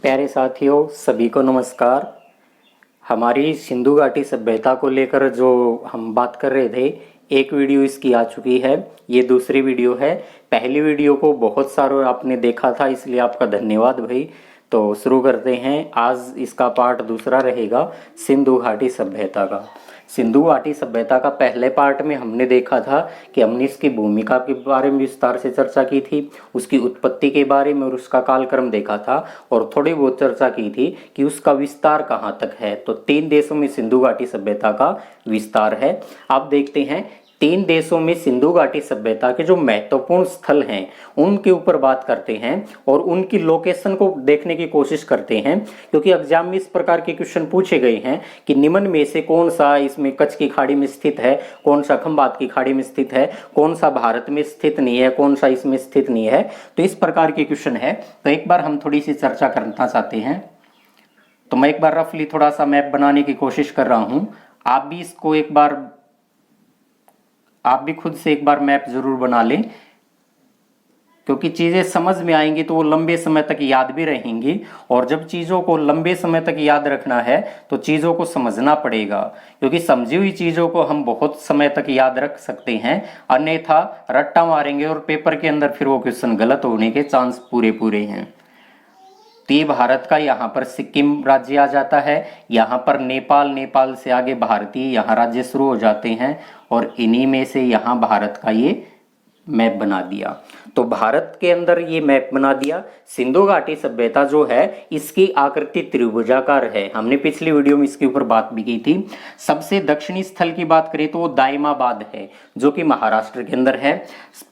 प्यारे साथियों, सभी को नमस्कार। हमारी सिंधु घाटी सभ्यता को लेकर जो हम बात कर रहे थे, एक वीडियो इसकी आ चुकी है। ये दूसरी वीडियो है। पहली वीडियो को बहुत सारा आपने देखा था, इसलिए आपका धन्यवाद भाई। तो शुरू करते हैं। आज इसका पार्ट दूसरा रहेगा सिंधु घाटी सभ्यता का। सिंधु घाटी सभ्यता का पहले पार्ट में हमने देखा था कि हमने इसकी भूमिका के बारे में विस्तार से चर्चा की थी, उसकी उत्पत्ति के बारे में और उसका कालक्रम देखा था, और थोड़ी बहुत चर्चा की थी कि उसका विस्तार कहाँ तक है। तो 3 देशों में सिंधु घाटी सभ्यता का विस्तार है। अब देखते हैं 3 देशों में सिंधु घाटी सभ्यता के जो महत्वपूर्ण स्थल हैं उनके ऊपर बात करते हैं और उनकी लोकेशन को देखने की कोशिश करते हैं, क्योंकि एग्जाम में इस प्रकार के क्वेश्चन पूछे गए हैं कि निम्न में से कौन सा इसमें कच्छ की खाड़ी में स्थित है, कौन सा खंबात की खाड़ी में स्थित है, कौन सा भारत में स्थित नहीं है, कौन सा इसमें स्थित नहीं है। तो इस प्रकार के क्वेश्चन है। तो एक बार हम थोड़ी सी चर्चा करना चाहते हैं। तो मैं एक बार रफली थोड़ा सा मैप बनाने की कोशिश कर रहा हूं। आप भी इसको एक बार, आप भी खुद से एक बार मैप जरूर बना लें, क्योंकि चीजें समझ में आएंगी तो वो लंबे समय तक याद भी रहेंगी। और जब चीजों को लंबे समय तक याद रखना है तो चीजों को समझना पड़ेगा, क्योंकि समझी हुई चीजों को हम बहुत समय तक याद रख सकते हैं, अन्यथा रट्टा मारेंगे और पेपर के अंदर फिर वो क्वेश्चन गलत होने के चांस पूरे पूरे हैं। तो ये भारत का यहाँ पर सिक्किम राज्य आ जाता है, यहाँ पर नेपाल, नेपाल से आगे भारतीय यहाँ राज्य शुरू हो जाते हैं, और इन्हीं में से यहाँ भारत का ये मैप बना दिया। तो भारत के अंदर ये मैप बना दिया। सिंधु घाटी सभ्यता जो है इसकी आकृति त्रिभुजाकार है। हमने पिछली वीडियो में इसके ऊपर बात भी की थी। सबसे दक्षिणी स्थल की बात करें तो वो दाइमाबाद है, जो कि महाराष्ट्र के अंदर है।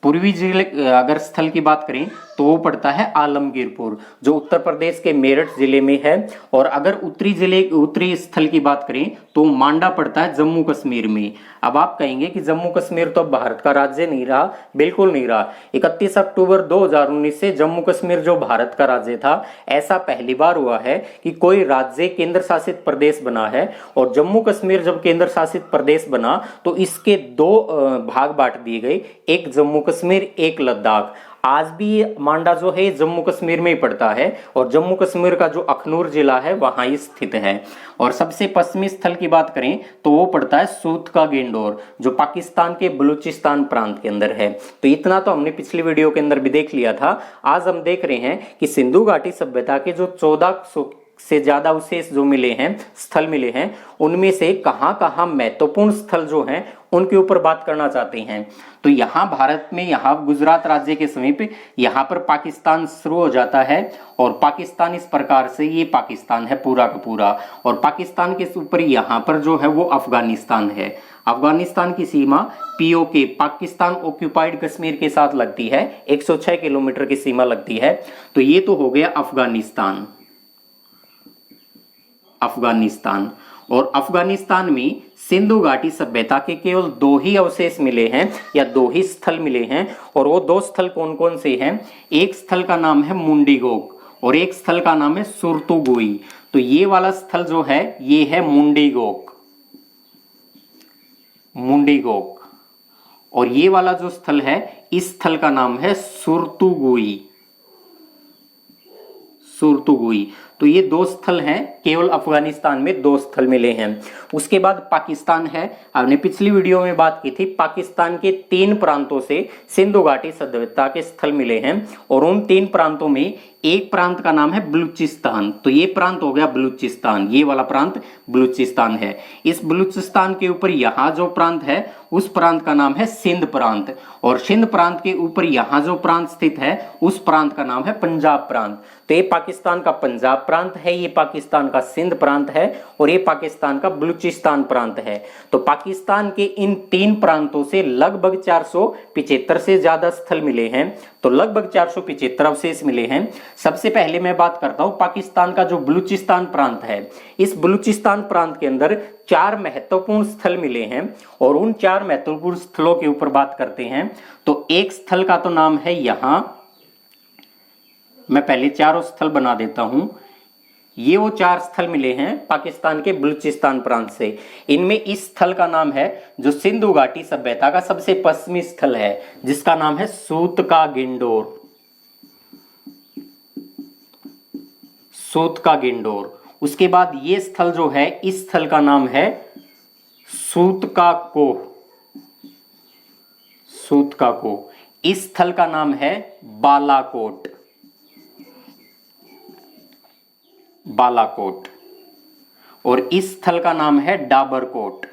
पूर्वी जिले अगर स्थल की बात करें तो वो पड़ता है आलमगीरपुर, जो उत्तर प्रदेश के मेरठ जिले में है। और अगर उत्तरी स्थल की बात करें तो मांडा पड़ता है जम्मू कश्मीर में। अब आप कहेंगे कि जम्मू कश्मीर तो भारत का राज्य नहीं रहा। बिल्कुल नहीं रहा। 31 अक्टूबर 2019 से जम्मू कश्मीर जो भारत का राज्य था, ऐसा पहली बार हुआ है कि कोई राज्य केंद्र शासित प्रदेश बना है। और जम्मू कश्मीर जब केंद्र शासित प्रदेश बना तो इसके 2 भाग बांट दिए गए, एक जम्मू कश्मीर, एक लद्दाख। आज भी मांडा जो है जम्मू कश्मीर में ही पड़ता है, और जम्मू कश्मीर का जो अखनूर जिला है वहां ही स्थित है। और सबसे पश्चिमी स्थल की बात करें तो वो पड़ता है सूत का गेंडोर, जो पाकिस्तान के बलूचिस्तान प्रांत के अंदर है। तो इतना तो हमने पिछली वीडियो के अंदर भी देख लिया था। आज हम देख रहे हैं कि सिंधु घाटी सभ्यता के जो 1400 से ज्यादा अवशेष जो मिले हैं, स्थल मिले हैं, उनमें से कहां कहां महत्वपूर्ण स्थल जो हैं उनके ऊपर बात करना चाहते हैं। तो यहाँ भारत में, यहाँ गुजरात राज्य के समीप यहाँ पर पाकिस्तान शुरू हो जाता है, और पाकिस्तान इस प्रकार से, ये पाकिस्तान है पूरा का पूरा, और पाकिस्तान के ऊपर यहाँ पर जो है वो अफगानिस्तान है। अफगानिस्तान की सीमा पीओके, पाकिस्तान ऑक्यूपाइड कश्मीर के साथ लगती है, 106 किलोमीटर की सीमा लगती है। तो ये तो हो गया अफगानिस्तान। अफगानिस्तान और अफगानिस्तान में सिंधु घाटी सभ्यता के केवल 2 ही अवशेष मिले हैं, या 2 ही स्थल मिले हैं। और वो 2 स्थल कौन कौन से हैं? एक स्थल का नाम है मुंडीगोक और एक स्थल का नाम है सुरतुगुई। तो ये वाला स्थल जो है ये है मुंडीगोक, मुंडीगोक। और ये वाला जो स्थल है, इस स्थल का नाम है सुरतुगुई, सुरतुगुई। तो ये 2 स्थल हैं, केवल अफगानिस्तान में 2 स्थल मिले हैं। उसके बाद पाकिस्तान है। हमने पिछली वीडियो में बात की थी, पाकिस्तान के 3 प्रांतों से सिंधु घाटी सभ्यता के स्थल मिले हैं, और उन 3 प्रांतों में एक प्रांत का नाम है बलूचिस्तान। तो ये प्रांत हो गया बलूचिस्तान, ये वाला प्रांत बलूचिस्तान है। इस बलूचिस्तान के ऊपर यहाँ जो प्रांत है उस प्रांत का नाम है सिंध प्रांत, और सिंध प्रांत के ऊपर यहाँ जो प्रांत स्थित है उस प्रांत का नाम है पंजाब प्रांत। तो ये पाकिस्तान का पंजाब प्रांत है, ये पाकिस्तान का सिंध प्रांत है, और ये पाकिस्तान का बलूचिस्तान प्रांत है। तो पाकिस्तान के इन 3 प्रांतों से लगभग 475 से ज्यादा स्थल मिले हैं। तो लगभग 475 अवशेष मिले हैं। सबसे पहले मैं बात करता हूं पाकिस्तान का जो बलूचिस्तान प्रांत है। इस बलूचिस्तान प्रांत के अंदर 4 महत्वपूर्ण स्थल मिले हैं, और उन 4 महत्वपूर्ण स्थलों के ऊपर बात करते हैं। तो एक स्थल का तो नाम है, यहां मैं पहले चारों स्थल बना देता हूं। ये वो 4 स्थल मिले हैं पाकिस्तान के बलूचिस्तान प्रांत से। इनमें इस स्थल का नाम है, जो सिंधु घाटी सभ्यता का सबसे पश्चिमी स्थल है, जिसका नाम है सूत का गेंडोर। सूत का गिंडोर। उसके बाद ये स्थल जो है, इस स्थल का नाम है सूत का कोह, सूत का कोह। इस स्थल का नाम है बालाकोट, बालाकोट। और इस स्थल का नाम है डाबरकोट।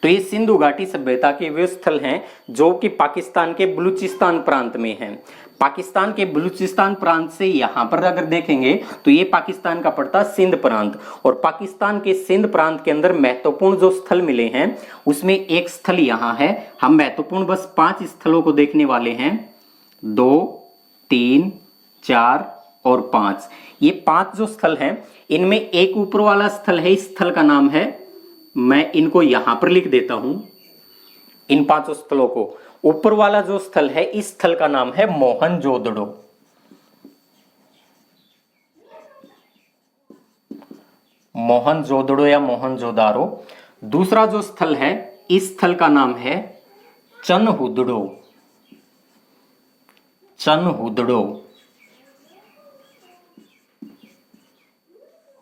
तो ये सिंधु घाटी सभ्यता के वे स्थल हैं जो कि पाकिस्तान के बलूचिस्तान प्रांत में हैं। पाकिस्तान के बलूचिस्तान प्रांत से यहां पर अगर देखेंगे तो ये पाकिस्तान का पड़ता सिंध प्रांत, और पाकिस्तान के सिंध प्रांत के अंदर महत्वपूर्ण जो स्थल मिले हैं उसमें एक स्थल यहां है। हम महत्वपूर्ण बस 5 स्थलों को देखने वाले हैं, 2, 3, 4 और 5। ये 5 जो स्थल हैं इनमें एक ऊपर वाला स्थल है, इस स्थल का नाम है, मैं इनको यहां पर लिख देता हूं, इन 5 स्थलों को। ऊपर वाला जो स्थल है इस स्थल का नाम है मोहनजोदड़ो, मोहनजोदड़ो या मोहनजोदारो। दूसरा जो स्थल है इस स्थल का नाम है चनहुदड़ो, चनहुदड़ो,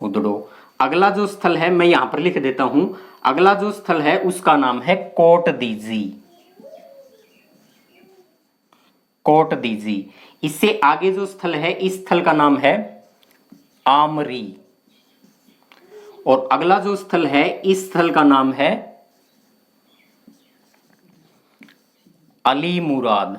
हुदड़ो। अगला जो स्थल है मैं यहां पर लिख देता हूं, अगला जो स्थल है उसका नाम है कोट दीजी, कोट दीजी। इससे आगे जो स्थल है इस स्थल का नाम है आमरी, और अगला जो स्थल है इस स्थल का नाम है अली मुराद।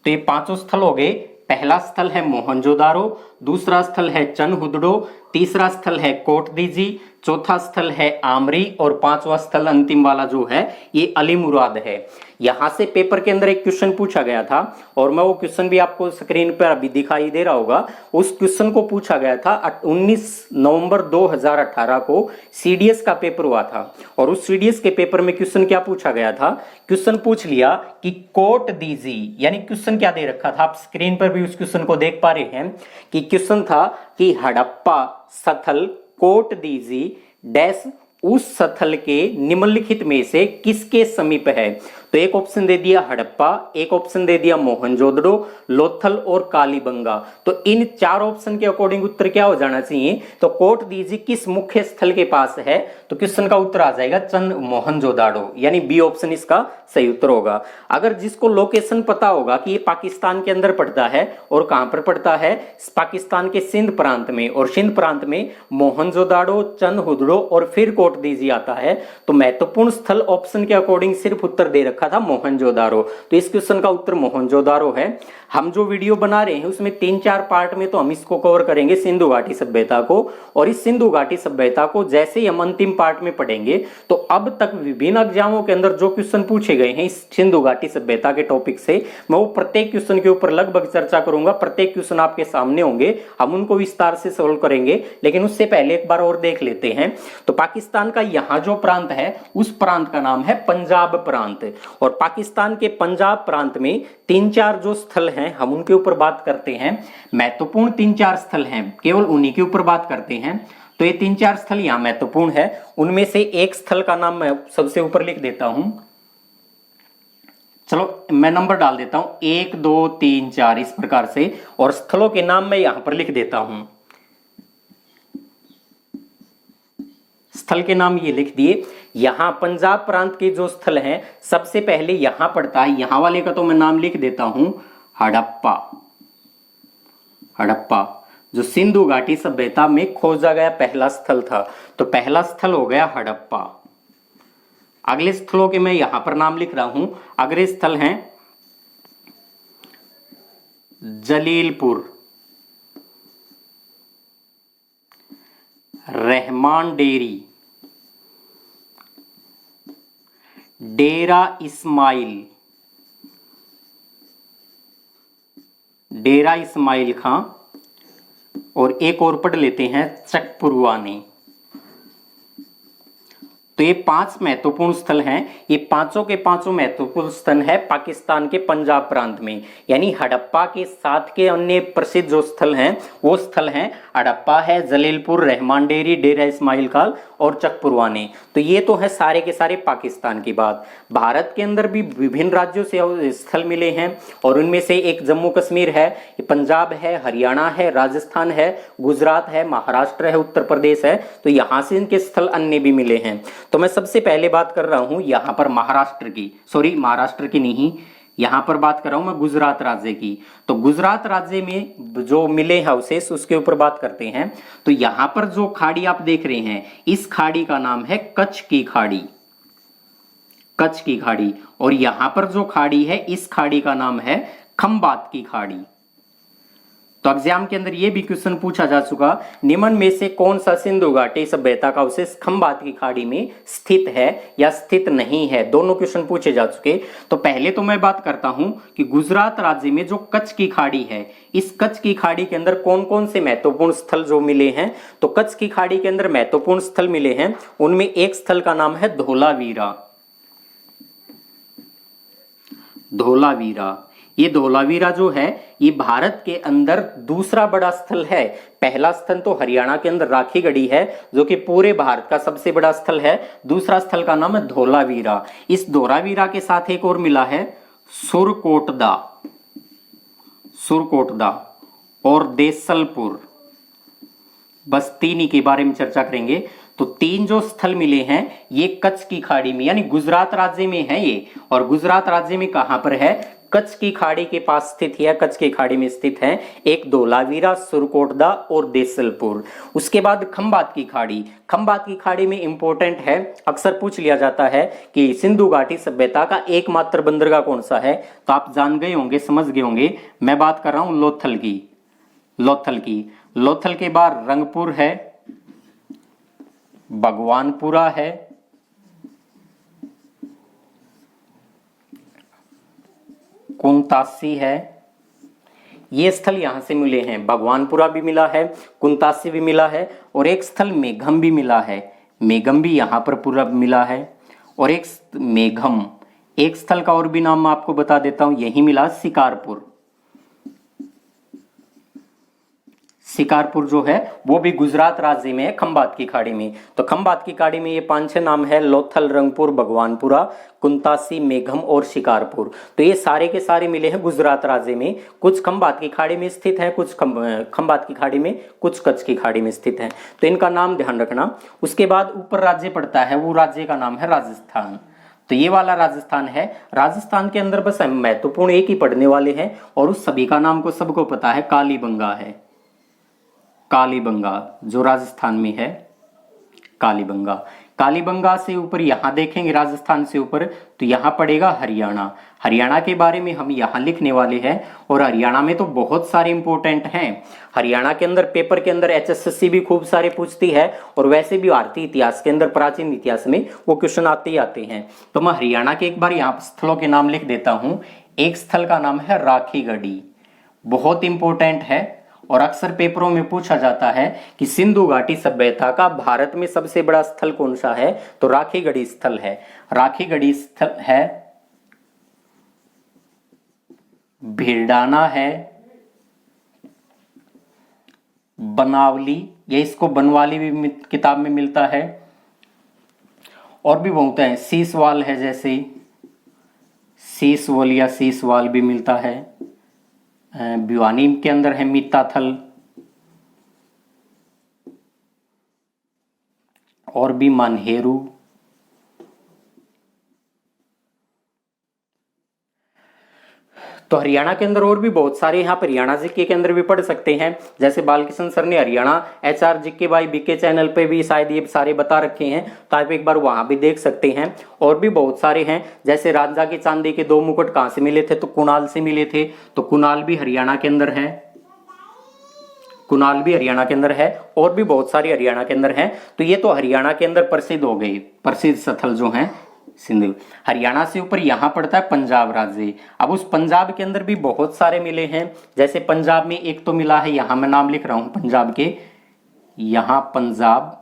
तो ये 5 स्थल हो गए। पहला स्थल है मोहनजोदारो, दूसरा स्थल है चनहुदड़ो, तीसरा स्थल है कोट दीजी, चौथा स्थल है आमरी, और 5वां स्थल अंतिम वाला जो है ये अली मुराद है। यहां से पेपर के अंदर एक क्वेश्चन पूछा गया था, और मैं वो क्वेश्चन भी आपको स्क्रीन पर अभी दिखाई दे रहा होगा। उस क्वेश्चन को पूछा गया था 19 नवंबर 2018 को सीडीएस का पेपर हुआ था, और उस सीडीएस के पेपर में क्वेश्चन क्या पूछा गया था, क्वेश्चन पूछ लिया कि कोट दीजी, यानी क्वेश्चन क्या दे रखा था, आप स्क्रीन पर भी उस क्वेश्चन को देख पा रहे हैं कि क्वेश्चन था कि हड़प्पा स्थल कोट दीजी डैश उस स्थल के निम्नलिखित में से किसके समीप है। तो एक ऑप्शन दे दिया हड़प्पा, एक ऑप्शन दे दिया मोहनजोदड़ो, लोथल और कालीबंगा। तो इन 4 ऑप्शन के अकॉर्डिंग उत्तर क्या हो जाना चाहिए, तो कोट दीजी किस मुख्य स्थल के पास है, तो क्वेश्चन का उत्तर आ जाएगा चंद मोहनजोदाड़ो, यानी बी ऑप्शन इसका सही उत्तर होगा। अगर जिसको लोकेशन पता होगा कि ये पाकिस्तान के अंदर पड़ता है और कहां पर पड़ता है, पाकिस्तान के सिंध प्रांत में, और सिंध प्रांत में मोहनजोदाड़ो, चनहुदड़ो और फिर कोट दीजी आता है, तो महत्वपूर्ण स्थल ऑप्शन के अकॉर्डिंग सिर्फ उत्तर दे रखा था मोहनजोदारो। तो इस क्वेश्चन का उत्तर मोहनजोदारो है। हम जो वीडियो बना रहे हैं उसमें 3-4 पार्ट में तो हम इसको कवर करेंगे सिंधु घाटी सभ्यता को, और इस सिंधु घाटी सभ्यता को जैसे ही हम अंतिम पार्ट में पढ़ेंगे तो अब तक विभिन्न एग्जामों के अंदर जो क्वेश्चन पूछे गए हैं इस सिंधु घाटी सभ्यता के टॉपिक से, मैं वो प्रत्येक क्वेश्चन के ऊपर लगभग चर्चा करूंगा। प्रत्येक क्वेश्चन आपके सामने होंगे, हम उनको विस्तार से सॉल्व करेंगे। लेकिन उससे पहले एक बार और देख लेते हैं। तो पाकिस्तान का यहां जो प्रांत है उस प्रांत का नाम है पंजाब प्रांत, और पाकिस्तान के पंजाब प्रांत में 3-4 जो स्थल हैं हम उनके ऊपर बात करते हैं। महत्वपूर्ण 3-4 स्थल हैं, केवल उन्हीं के ऊपर बात करते हैं। तो ये 3-4 स्थल यहां महत्वपूर्ण है। उनमें से एक स्थल का नाम मैं सबसे ऊपर लिख देता हूं, चलो मैं नंबर डाल देता हूं 1 2 3 4 इस प्रकार से, और स्थलों के नाम मैं यहां पर लिख देता हूं। स्थल के नाम ये लिख दिए। यहां पंजाब प्रांत के जो स्थल हैं सबसे पहले यहां पड़ता है, यहां वाले का तो मैं नाम लिख देता हूं हड़प्पा, हड़प्पा जो सिंधु घाटी सभ्यता में खोजा गया पहला स्थल था। तो पहला स्थल हो गया हड़प्पा। अगले स्थलों के मैं यहां पर नाम लिख रहा हूं। अगले स्थल हैं जलीलपुर, रहमान डेरी, डेरा इस्माइल, डेरा इस्माइल खां, और एक और पढ़ लेते हैं चकपुरवानी। तो ये 5 महत्वपूर्ण स्थल हैं। ये पांचों के पांचों महत्वपूर्ण स्थल है पाकिस्तान के पंजाब प्रांत में। यानी हड़प्पा के साथ के अन्य प्रसिद्ध जो स्थल हैं वो स्थल हैं हड़प्पा है, जलीलपुर, रहमान डेरी, डेरा इस्माइल खाल और चकपुरवाने। तो ये तो है सारे के सारे पाकिस्तान की बात। भारत के अंदर भी विभिन्न राज्यों से स्थल मिले हैं और उनमें से एक जम्मू कश्मीर है, पंजाब है, हरियाणा है, राजस्थान है, गुजरात है, महाराष्ट्र है, उत्तर प्रदेश है। तो यहाँ से इनके स्थल अन्य भी मिले हैं। तो मैं सबसे पहले बात कर रहा हूं यहाँ पर महाराष्ट्र की, सॉरी महाराष्ट्र की नहीं, यहाँ पर बात कर रहा हूं मैं गुजरात राज्य की। तो गुजरात राज्य में जो मिले हैं अवशेष उसके ऊपर बात करते हैं। तो यहाँ पर जो खाड़ी आप देख रहे हैं इस खाड़ी का नाम है कच्छ की खाड़ी, कच्छ की खाड़ी। और यहाँ पर जो खाड़ी है इस खाड़ी का नाम है खंबात की खाड़ी। तो एग्जाम के अंदर यह भी क्वेश्चन पूछा जा चुका, निम्न में से कौन सा सिंधु घाटी सभ्यता का अवशेष खंबात की खाड़ी में स्थित है या स्थित नहीं है, दोनों क्वेश्चन पूछे जा चुके। तो पहले तो मैं बात करता हूं कि गुजरात राज्य में जो कच्छ की खाड़ी है इस कच्छ की खाड़ी के अंदर कौन कौन से महत्वपूर्ण स्थल जो मिले हैं। तो कच्छ की खाड़ी के अंदर महत्वपूर्ण स्थल मिले हैं, उनमें एक स्थल का नाम है धोलावीरा। धोलावीरा, ये धोलावीरा जो है ये भारत के अंदर दूसरा बड़ा स्थल है। पहला स्थल तो हरियाणा के अंदर राखीगढ़ी है जो कि पूरे भारत का सबसे बड़ा स्थल है। दूसरा स्थल का नाम है धोलावीरा। इस धोलावीरा के साथ एक और मिला है सुरकोटदा, सुरकोटदा और देसलपुर। बस तीन ही के बारे में चर्चा करेंगे। तो तीन जो स्थल मिले हैं ये कच्छ की खाड़ी में यानी गुजरात राज्य में है ये। और गुजरात राज्य में कहां पर है? कच्छ की खाड़ी के पास स्थित है, कच्छ की खाड़ी में स्थित है। एक धोलावीरा, सुरकोटदा और देसलपुर। उसके बाद खंबात की खाड़ी। खंबात की खाड़ी में इंपॉर्टेंट है, अक्सर पूछ लिया जाता है कि सिंधु घाटी सभ्यता का एकमात्र बंदरगाह कौन सा है। तो आप जान गए होंगे, समझ गए होंगे। मैं बात कर रहा हूं लोथल की, लोथल की। लोथल के बाद रंगपुर है, भगवानपुरा है, कुंतासी है। ये स्थल यहां से मिले हैं। भगवानपुरा भी मिला है, कुंतासी भी मिला है और एक स्थल मेघम भी मिला है। मेघम भी यहां पर पूरा मिला है। और एक मेघम, एक स्थल का और भी नाम मैं आपको बता देता हूं, यही मिला शिकारपुर। शिकारपुर जो है वो भी गुजरात राज्य में है, खंबात की खाड़ी में। तो खंबात की खाड़ी में ये 5-6 नाम है, लोथल, रंगपुर, भगवानपुरा, कुंतासी, मेघम और शिकारपुर। तो ये सारे के सारे मिले हैं गुजरात राज्य में। कुछ खंबात की खाड़ी में स्थित है, कुछ खंबात की खाड़ी में, कुछ कच्छ की खाड़ी में स्थित है। तो इनका नाम ध्यान रखना। उसके बाद ऊपर राज्य पड़ता है, वो राज्य का नाम है राजस्थान। तो ये वाला राजस्थान है। राजस्थान के अंदर बस महत्वपूर्ण एक ही पढ़ने वाले हैं और उस सभी का नाम को सबको पता है, कालीबंगा है। कालीबंगा जो राजस्थान में है, कालीबंगा। कालीबंगा से ऊपर यहां देखेंगे, राजस्थान से ऊपर तो यहां पड़ेगा हरियाणा। हरियाणा के बारे में हम यहां लिखने वाले हैं और हरियाणा में तो बहुत सारे इंपॉर्टेंट हैं। हरियाणा के अंदर पेपर के अंदर HSSC भी खूब सारे पूछती है और वैसे भी भारतीय इतिहास के अंदर, प्राचीन इतिहास में वो क्वेश्चन आते ही आते हैं। तो मैं हरियाणा के एक बार यहाँ स्थलों के नाम लिख देता हूं। एक स्थल का नाम है राखीगढ़ी, बहुत इंपॉर्टेंट है और अक्सर पेपरों में पूछा जाता है कि सिंधु घाटी सभ्यता का भारत में सबसे बड़ा स्थल कौन सा है। तो राखीगढ़ी स्थल है। राखीगढ़ी स्थल है, भीरडाना है, बनावली, ये इसको बनवाली भी किताब में मिलता है। और भी बहुत है, सीसवाल है, जैसे सीसवल या सीसवाल भी मिलता है। भिवानी के अंदर है मीताथल और भी मानहेरू। तो हरियाणा के अंदर और भी बहुत सारे, यहाँ पर हरियाणा जीके के अंदर भी पढ़ सकते हैं। जैसे बालकिशन सर ने Haryana HR GK by BK channel पे भी शायद ये सारे बता रखे हैं, तो आप एक बार वहां भी देख सकते हैं। और भी बहुत सारे हैं, जैसे राजा की चांदी के 2 मुकुट कहां से मिले थे, तो कुणाल से मिले थे। तो कुणाल भी हरियाणा के अंदर है, कुणाल भी हरियाणा के अंदर है। और भी बहुत सारे हरियाणा के अंदर हैं। तो ये तो हरियाणा के अंदर प्रसिद्ध हो गए, प्रसिद्ध स्थल जो हैं सिंधु। हरियाणा से ऊपर यहां पड़ता है पंजाब राज्य। अब उस पंजाब के अंदर भी बहुत सारे मिले हैं। जैसे पंजाब में एक तो मिला है, यहां मैं नाम लिख रहा हूं पंजाब के, यहां पंजाब।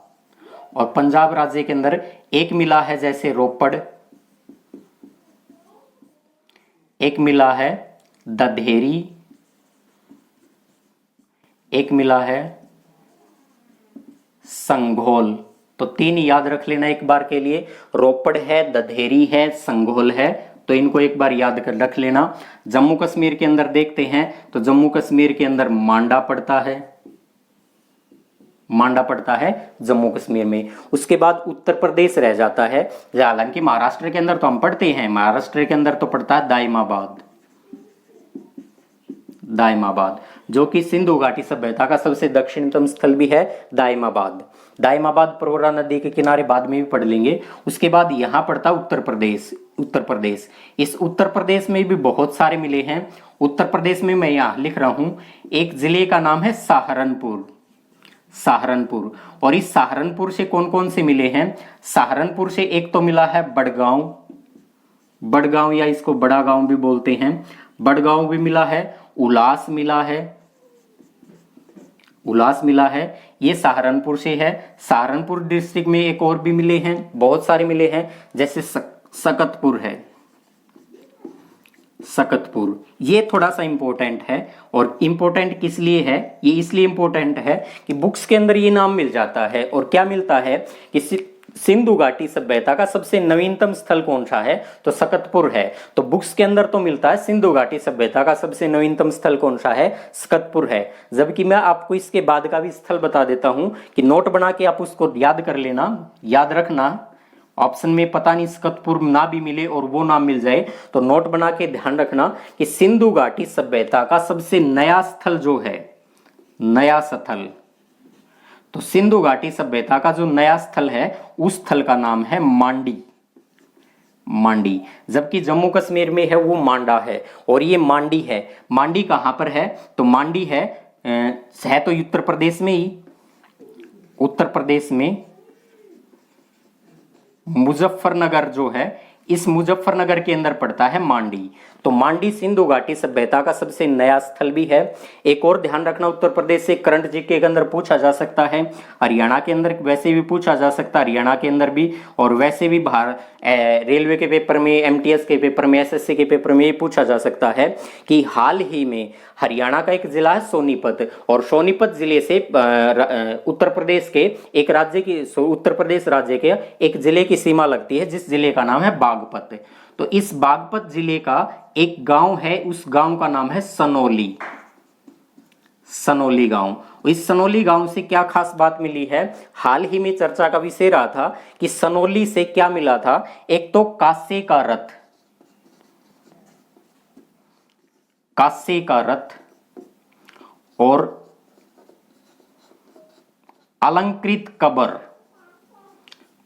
और पंजाब राज्य के अंदर एक मिला है जैसे रोपड़, एक मिला है दधेरी, एक मिला है संघोल। तो 3 याद रख लेना एक बार के लिए, रोपड़ है, दधेरी है, संघोल है, तो इनको एक बार याद कर रख लेना। जम्मू कश्मीर के अंदर देखते हैं तो जम्मू कश्मीर के अंदर मांडा पड़ता है, मांडा पड़ता है जम्मू कश्मीर में। उसके बाद उत्तर प्रदेश रह जाता है, हालांकि महाराष्ट्र के अंदर तो हम पढ़ते हैं, महाराष्ट्र के अंदर तो पड़ता है दाइमाबाद, दाइमाबाद जो कि सिंधु घाटी सभ्यता का सबसे दक्षिणतम स्थल भी है। दाइमाबाद, दाइमाबाद प्रवरा नदी के किनारे बाद में भी पढ़ लेंगे। उसके बाद यहां पड़ता उत्तर प्रदेश, उत्तर प्रदेश। इस उत्तर प्रदेश में भी बहुत सारे मिले हैं। उत्तर प्रदेश में मैं यहां लिख रहा हूं, एक जिले का नाम है सहारनपुर, सहारनपुर। और इस सहारनपुर से कौन कौन से मिले हैं? सहारनपुर से एक तो मिला है बड़गांव, बड़गांव या इसको बड़ा गांव भी बोलते हैं, बड़गांव भी मिला है, उलास मिला है, उलास मिला है, ये सहारनपुर से है। सहारनपुर डिस्ट्रिक्ट में एक और भी मिले हैं, बहुत सारे मिले हैं, जैसे सकतपुर है, सकतपुर। ये थोड़ा सा इंपॉर्टेंट है, और इंपॉर्टेंट किस लिए है? ये इसलिए इंपॉर्टेंट है कि बुक्स के अंदर ये नाम मिल जाता है। और क्या मिलता है कि सिंधु घाटी सभ्यता का सबसे नवीनतम स्थल कौन सा है? तो सकतपुर है। तो बुक्स के अंदर तो मिलता है सिंधु घाटी सभ्यता का सबसे नवीनतम स्थल कौन सा है? सकतपुर है। जबकि मैं आपको इसके बाद का भी स्थल बता देता हूं कि नोट बना के आप उसको याद कर लेना, याद रखना। ऑप्शन में पता नहीं सकतपुर ना भी मिले और वो नाम मिल जाए, तो नोट बना के ध्यान रखना कि सिंधु घाटी सभ्यता का सबसे नया स्थल जो है, नया स्थल, तो सिंधु घाटी सभ्यता का जो नया स्थल है उस स्थल का नाम है मांडी, मांडी। जबकि जम्मू कश्मीर में है वो मांडा है, और ये मांडी है। मांडी कहां पर है? तो मांडी है तो उत्तर प्रदेश में ही, उत्तर प्रदेश में मुजफ्फरनगर जो है, इस मुजफ्फरनगर के अंदर पड़ता है मांडी। तो मांडी सिंधु घाटी सभ्यता का सबसे नया स्थल भी है। एक और ध्यान रखना, उत्तर प्रदेश से करंट जीके के अंदर पूछा जा सकता है, हरियाणा के अंदर वैसे भी पूछा जा सकता है, हरियाणा के अंदर भी, और वैसे भी रेलवे के पेपर में, एमटीएस के पेपर में, एसएससी के पेपर में ये पूछा जा सकता है कि हाल ही में हरियाणा का एक जिला है सोनीपत, और सोनीपत जिले से उत्तर प्रदेश के एक राज्य की, उत्तर प्रदेश राज्य के एक जिले की सीमा लगती है, जिस जिले का नाम है बागपत। तो इस बागपत जिले का एक गांव है, उस गांव का नाम है सनोली, सनोली गांव। इस सनोली गांव से क्या खास बात मिली है? हाल ही में चर्चा का विषय रहा था कि सनोली से क्या मिला था। एक तो कांसे का रथ, कांसे का रथ, और अलंकृत कबर,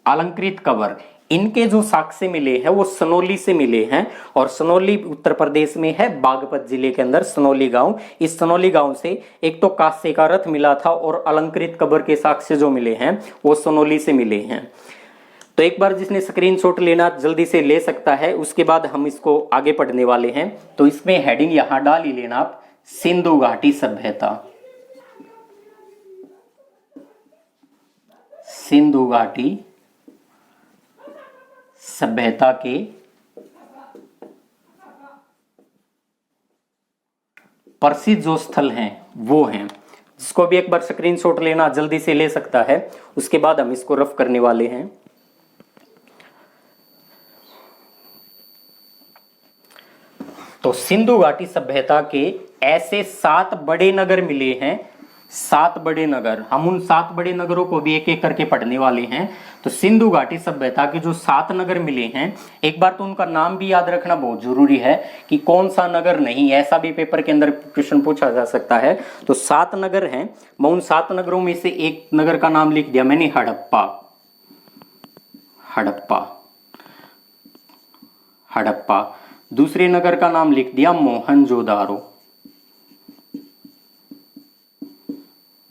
अलंकृत कबर, इनके जो साक्ष्य मिले हैं वो सनोली से मिले हैं। और सनोली उत्तर प्रदेश में है, बागपत जिले के अंदर सनोली गांव। इस सनोली गांव से एक तो कांसे का रथ मिला था, और अलंकृत कबर के साक्ष्य जो मिले हैं वो सनोली से मिले हैं। तो एक बार जिसने स्क्रीनशॉट लेना जल्दी से ले सकता है, उसके बाद हम इसको आगे पढ़ने वाले हैं। तो इसमें हेडिंग यहां डाल ही लेना आप, सिंधु घाटी सभ्यता, सिंधु घाटी सभ्यता के प्रसिद्ध जो स्थल हैं वो हैं। जिसको भी एक बार स्क्रीनशॉट लेना जल्दी से ले सकता है, उसके बाद हम इसको रफ करने वाले हैं। तो सिंधु घाटी सभ्यता के ऐसे 7 बड़े नगर मिले हैं, 7 बड़े नगर। हम उन 7 बड़े नगरों को भी एक एक करके पढ़ने वाले हैं। तो सिंधु घाटी सभ्यता के जो 7 नगर मिले हैं, एक बार तो उनका नाम भी याद रखना बहुत जरूरी है कि कौन सा नगर नहीं, ऐसा भी पेपर के अंदर क्वेश्चन पूछा जा सकता है। तो 7 नगर हैं, मैं उन 7 नगरों में से एक नगर का नाम लिख दिया मैंने, हड़प्पा, हड़प्पा, हड़प्पा। दूसरे नगर का नाम लिख दिया मोहनजोदारो,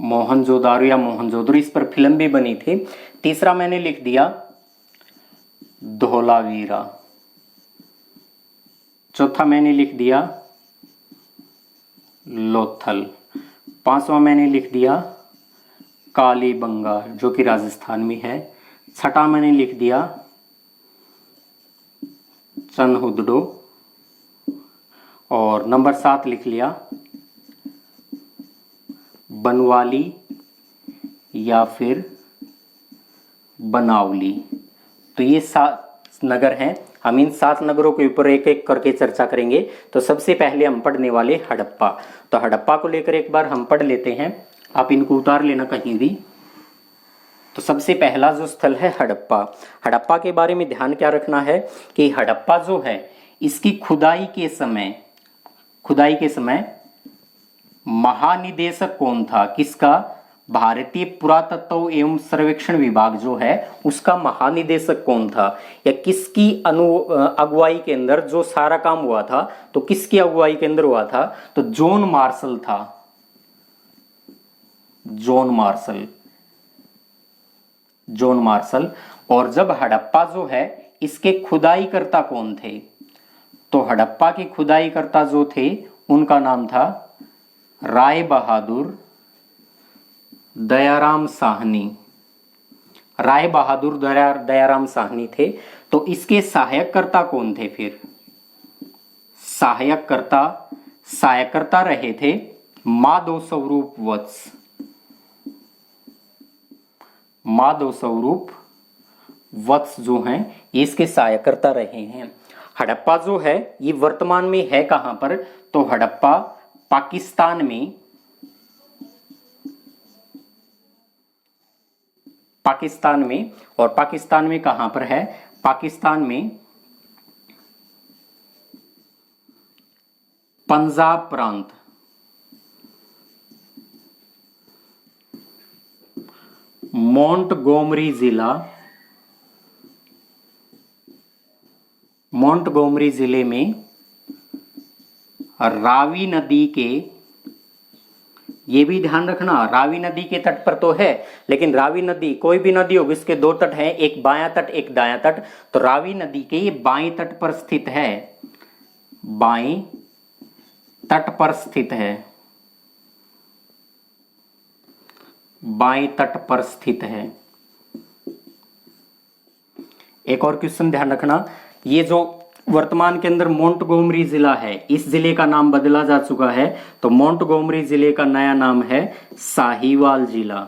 मोहनजोदारो या मोहनजोदड़ो, इस पर फिल्म भी बनी थी। तीसरा मैंने लिख दिया धोलावीरा, चौथा मैंने लिख दिया लोथल, पांचवा मैंने लिख दिया कालीबंगा जो कि राजस्थान में है। छठा मैंने लिख दिया चनहुदडो, और नंबर 7 लिख लिया बनवाली या फिर बनावली। तो ये 7 नगर हैं। हम इन 7 नगरों के ऊपर एक एक करके चर्चा करेंगे। तो सबसे पहले हम पढ़ने वाले हड़प्पा। तो हड़प्पा को लेकर एक बार हम पढ़ लेते हैं, आप इनको उतार लेना कहीं भी। तो सबसे पहला जो स्थल है हड़प्पा। हड़प्पा के बारे में ध्यान क्या रखना है कि हड़प्पा जो है इसकी खुदाई के समय महानिदेशक कौन था, किसका? भारतीय पुरातत्व एवं सर्वेक्षण विभाग जो है उसका महानिदेशक कौन था, या किसकी अगुवाई के अंदर जो सारा काम हुआ था, तो किसकी अगुवाई के अंदर हुआ था? तो जॉन मार्शल था, जॉन मार्शल। और जब हड़प्पा जो है इसके खुदाई करता कौन थे, तो हड़प्पा के खुदाई करता जो थे उनका नाम था राय बहादुर दयाराम साहनी। राय बहादुर दयाराम साहनी थे। तो इसके सहायककर्ता कौन थे फिर? सहायककर्ता रहे थे माधव स्वरूप वत्स जो हैं इसके सहायककर्ता रहे हैं। हड़प्पा जो है ये वर्तमान में है कहां पर? तो हड़प्पा पाकिस्तान में और पाकिस्तान में कहां पर है? पाकिस्तान में पंजाब प्रांत, मोंटगोमरी जिले में रावी नदी के, ये भी ध्यान रखना रावी नदी के तट पर तो है, लेकिन रावी नदी कोई भी नदी होगी इसके 2 तट हैं, एक बायां तट एक दायां तट। तो रावी नदी के ये बाएं तट पर स्थित है, बाएं तट पर स्थित है। एक और क्वेश्चन ध्यान रखना, ये जो वर्तमान के अंदर मोंटगोमरी जिला है इस जिले का नाम बदला जा चुका है। तो मोंटगोमरी जिले का नया नाम है साहिवाल जिला।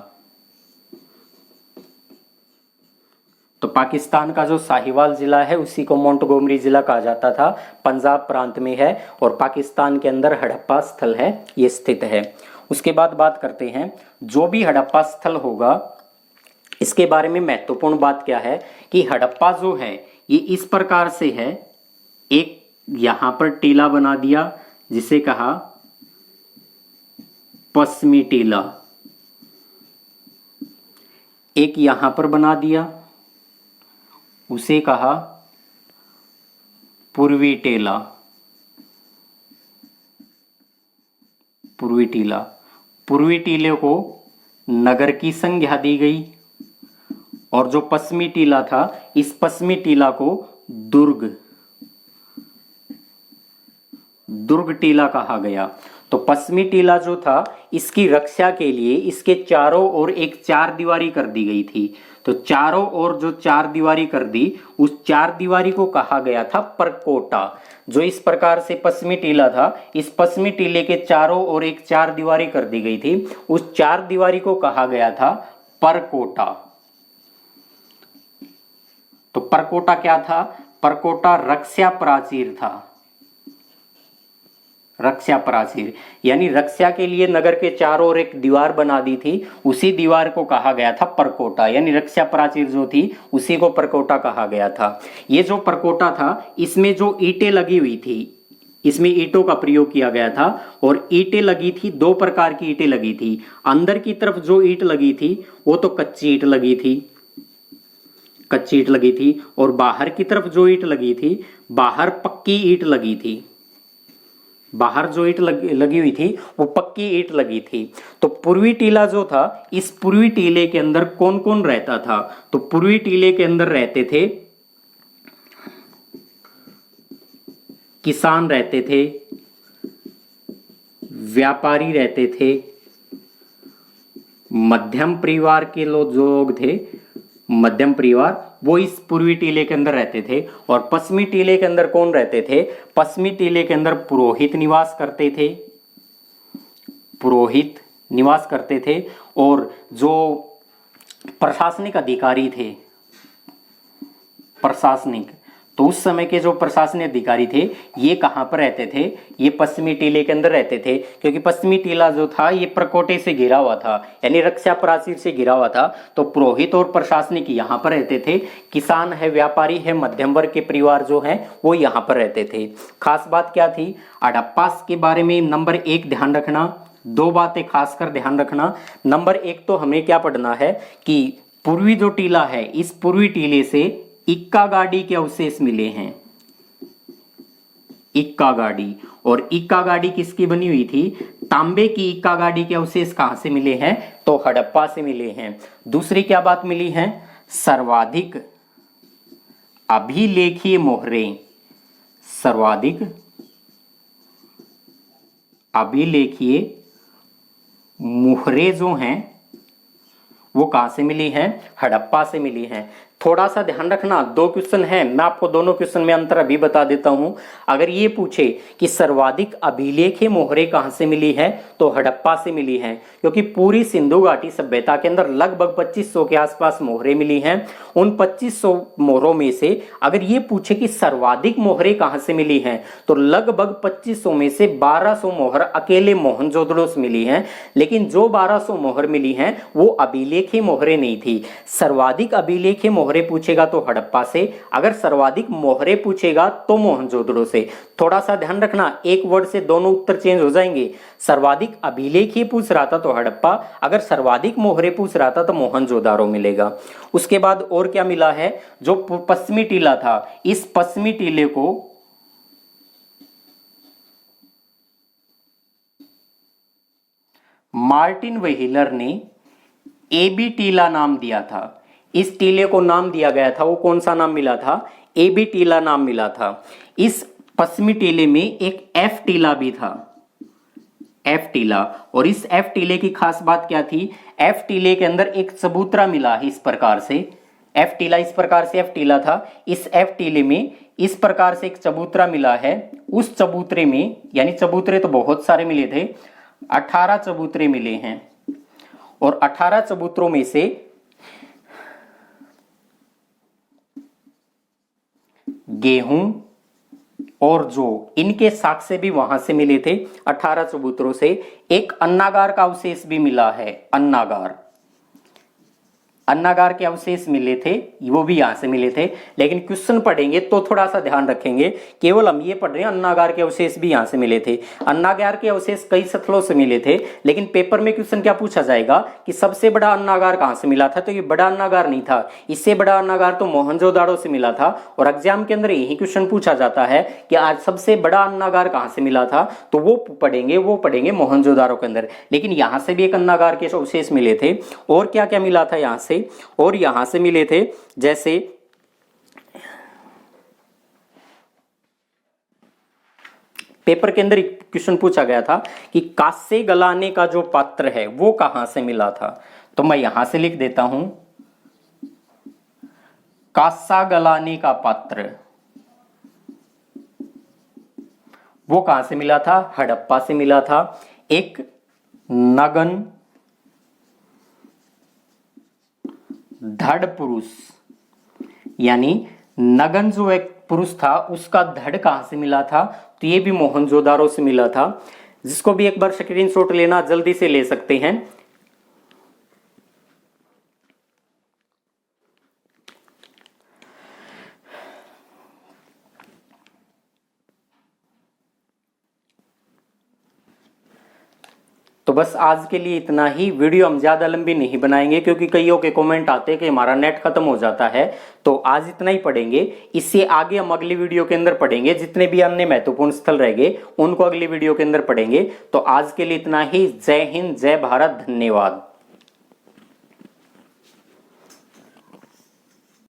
तो पाकिस्तान का जो साहिवाल जिला है उसी को मोंटगोमरी जिला कहा जाता था, पंजाब प्रांत में है और पाकिस्तान के अंदर हड़प्पा स्थल है ये स्थित है। उसके बाद बात करते हैं जो भी हड़प्पा स्थल होगा इसके बारे में महत्वपूर्ण बात क्या है कि हड़प्पा जो है ये इस प्रकार से है, एक यहां पर टीला बना दिया जिसे कहा पश्चिमी टीला, एक यहां पर बना दिया उसे कहा पूर्वी टीला। पूर्वी टीले को नगर की संज्ञा दी गई और जो पश्चिमी टीला था इस पश्चिमी टीला को दुर्ग टीला कहा गया। तो पश्चिमी टीला जो था इसकी रक्षा के लिए इसके चारों ओर एक 4 दीवारी कर दी गई थी। तो चारों ओर जो 4 दीवारी कर दी उस 4 दीवारी को कहा गया था परकोटा। जो इस प्रकार से पश्चिमी टीला था इस पश्चिमी टीले के चारों ओर एक 4 दीवारी कर दी गई थी, उस 4 दीवारी को कहा गया था परकोटा। तो परकोटा क्या था? परकोटा रक्षा प्राचीर था, रक्षा प्राचीर यानी रक्षा के लिए नगर के चारों ओर एक दीवार बना दी थी, उसी दीवार को कहा गया था परकोटा, यानी रक्षा प्राचीर जो थी उसी को परकोटा कहा गया था। ये जो परकोटा था इसमें जो ईंटें लगी हुई थी इसमें ईंटों का प्रयोग किया गया था और ईंटें लगी थी 2 प्रकार की ईंटें लगी थी। अंदर की तरफ जो ईंट लगी थी वो तो कच्ची ईंट लगी थी और बाहर की तरफ जो ईंट लगी थी बाहर पक्की ईंट लगी थी। बाहर जो ईंट लगी हुई थी वो पक्की ईंट लगी थी। तो पूर्वी टीला जो था इस पूर्वी टीले के अंदर कौन कौन रहता था? तो पूर्वी टीले के अंदर रहते थे किसान रहते थे, व्यापारी रहते थे, मध्यम परिवार के लोग थे, मध्यम परिवार, वो इस पूर्वी टीले के अंदर रहते थे। और पश्चिमी टीले के अंदर कौन रहते थे? पश्चिमी टीले के अंदर पुरोहित निवास करते थे, पुरोहित निवास करते थे। और जो प्रशासनिक अधिकारी थे, प्रशासनिक, तो उस समय के जो प्रशासनिक अधिकारी थे ये कहाँ पर रहते थे? ये पश्चिमी टीले के अंदर रहते थे, क्योंकि पश्चिमी टीला जो था ये प्रकोटे से घिरा हुआ था, यानी रक्षा प्राचीर से घिरा हुआ था। तो पुरोहित और प्रशासनिक यहाँ पर रहते थे। किसान है, व्यापारी है, मध्यम वर्ग के परिवार जो है वो यहाँ पर रहते थे। खास बात क्या थी? हड़प्पा के बारे में नंबर 1 ध्यान रखना, 2 बातें खासकर ध्यान रखना। नंबर 1 तो हमें क्या पढ़ना है कि पूर्वी जो टीला है, इस पूर्वी टीले से इक्का गाड़ी के अवशेष मिले हैं, इक्का गाड़ी। और इक्का गाड़ी किसकी बनी हुई थी? तांबे की इक्का गाड़ी के अवशेष कहां से मिले हैं? तो हड़प्पा से मिले हैं। दूसरी क्या बात मिली है? सर्वाधिक अभिलेखीय मोहरे, सर्वाधिक अभिलेखीय मोहरे जो हैं वो कहां से मिली हैं? हड़प्पा से मिली हैं। थोड़ा सा ध्यान रखना, 2 क्वेश्चन हैं, मैं आपको दोनों क्वेश्चन में अंतर अभी बता देता हूं। अगर ये पूछे कि सर्वाधिक अभिलेखीय मोहरे कहां से मिली है, तो हड़प्पा से मिली है, क्योंकि पूरी सिंधु घाटी सभ्यता के अंदर लगभग 2500 के आसपास मोहरे मिली हैं। उन 2500 मोहरों में से अगर ये पूछे कि सर्वाधिक मोहरे कहां से मिली हैं, तो लगभग 2500 में से 1200 मोहर अकेले मोहनजोदड़ो से मिली हैं। लेकिन जो 1200 मोहर मिली हैं वो अभिलेखीय मोहरे नहीं थी। सर्वाधिक अभिलेखीय मोहरे पूछेगा तो हड़प्पा से, अगर सर्वाधिक मोहरे पूछेगा तो मोहनजोदड़ो से। थोड़ा सा ध्यान रखना, एक वर्ड से दोनों उत्तर चेंज हो जाएंगे। सर्वाधिक अभिलेखीय पूछ रहा था तो हड़प्पा, अगर सर्वाधिक मोहरे पूछ रहा था तो मोहनजोदारो मिलेगा। उसके बाद और क्या मिला है? जो पश्चिमी टीला था, इस पश्चिमी टीले को मार्टिन व्हीलर ने एबी टीला नाम दिया था। इस टीले को नाम दिया गया था, वो कौन सा नाम मिला था? एबी टीला नाम मिला था। इस पश्चिमी टीले में एक एफ टीला भी था, एफ टीला। और इस एफ टीले की खास बात क्या थी? एफ टीले के अंदर एक चबूतरा मिला है इस प्रकार से, एफ टीला इस प्रकार से एफ टीला था। इस एफ टीले में इस प्रकार से एक चबूतरा मिला है। उस चबूतरे में, यानी चबूतरे तो बहुत सारे मिले थे, 18 चबूतरे मिले हैं। और 18 चबूतरों में से गेहूं और जौ, इनके साक्ष्य भी वहां से मिले थे 18 चबूतरों से। एक अन्नागार का अवशेष भी मिला है, अन्नागार, अन्नागार के अवशेष मिले थे, वो भी यहां से मिले थे। लेकिन क्वेश्चन पढ़ेंगे तो थोड़ा सा ध्यान रखेंगे, केवल हम ये पढ़ रहे हैं अन्नागार के अवशेष भी यहां से मिले थे। अन्नागार के अवशेष कई स्थलों से मिले थे, लेकिन पेपर में क्वेश्चन क्या पूछा जाएगा कि सबसे बड़ा अन्नागार कहां से मिला था? तो ये बड़ा अन्नागार नहीं था, इससे बड़ा अन्नागार तो मोहनजोदाड़ो से मिला था। और एग्जाम के अंदर यही क्वेश्चन पूछा जाता है कि आज सबसे बड़ा अन्नागार कहां से मिला था, तो वो पढ़ेंगे मोहनजोदाड़ो के अंदर। लेकिन यहां से भी एक अन्नागार के अवशेष मिले थे। और क्या क्या मिला था यहां से? और यहां से मिले थे, जैसे पेपर के अंदर क्वेश्चन पूछा गया था कि कांसे गलाने का जो पात्र है वो कहां से मिला था, तो मैं यहां से लिख देता हूं, कांसा गलाने का पात्र वो कहां से मिला था? हड़प्पा से मिला था। एक नगन धड़ पुरुष, यानी नगन जो एक पुरुष था उसका धड़ कहां से मिला था? तो ये भी मोहनजोदारो से मिला था। जिसको भी एक बार स्क्रीनशॉट लेना जल्दी से ले सकते हैं। तो बस आज के लिए इतना ही। वीडियो हम ज्यादा लंबी नहीं बनाएंगे, क्योंकि कईयों के कमेंट आते हैं कि हमारा नेट खत्म हो जाता है। तो आज इतना ही पढ़ेंगे, इससे आगे हम अगली वीडियो के अंदर पढ़ेंगे। जितने भी अन्य महत्वपूर्ण स्थल रहेंगे उनको अगली वीडियो के अंदर पढ़ेंगे। तो आज के लिए इतना ही। जय हिंद, जय भारत, धन्यवाद।